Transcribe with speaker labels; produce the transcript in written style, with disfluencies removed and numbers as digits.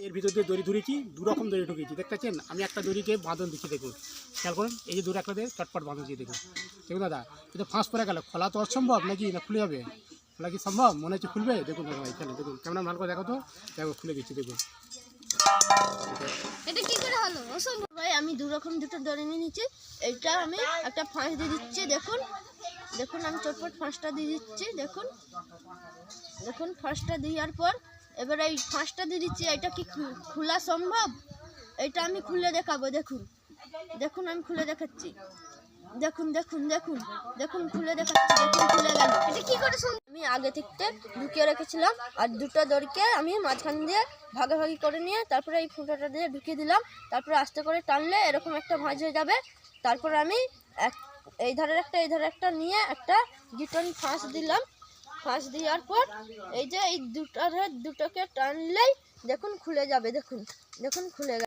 Speaker 1: এর ভিতর দিয়ে দড়ি ধরেছি, দু রকম দড়ি ঢুকিয়েছি, দেখতে পাচ্ছেন। আমি একটা দড়িকে বাঁধন দিচ্ছি, দেখুন খেয়াল করুন, এই যে দূরে একটা দিয়ে চটপট বাঁধছি, দেখুন দেখুন দাদা, এটা ফাঁস পড়ে গেল, খোলা তো অসম্ভব নাকি, না খুলে যাবে? খোলা কি সম্ভব? মনে হচ্ছে খুলবে। দেখুন দাদা ভাই, এখানে দেখুন, ক্যামেরা ভালো করে দেখো তো, দেখো খুলে দিচ্ছি, দেখুন।
Speaker 2: এটা কি করে হলো? অসম্ভব ভাই। আমি দুটো দড়ি নিয়ে নিচ্ছি, এইটা আমি একটা ফাঁস দিয়ে দিচ্ছি, দেখুন দেখুন আমি চটপট ফাঁসটা দিয়ে দিচ্ছি, দেখুন দেখুন ফাঁসটা দেওয়ার পর এবার এই ফাঁসটা দিয়ে দিচ্ছি। এটা কি খোলা সম্ভব? এটা আমি খুলে দেখাবো, দেখুন দেখুন আমি খুলে দেখাচ্ছি, দেখুন দেখুন দেখুন দেখুন খুলে দেখাচ্ছি, দেখুন খুলে গেল। এটা কি করে আমি আগে থেকে ঢুকিয়ে রেখেছিলাম, আর দুটো দড়িকে আমি মাঝখান দিয়ে ভাগাভাগি করে নিয়ে তারপরে এই ফুটোটা দিয়ে ঢুকিয়ে দিলাম। তারপরে আস্তে করে টানলে এরকম একটা ভাঁজ হয়ে যাবে। তারপরে আমি এই ধারের একটা নিয়ে একটা গিটন ফাঁস দিলাম। ফাঁস দেওয়ার পর এই যে এই দুটোকে টানলেই দেখুন খুলে যাবে, দেখুন দেখুন খুলে গেল।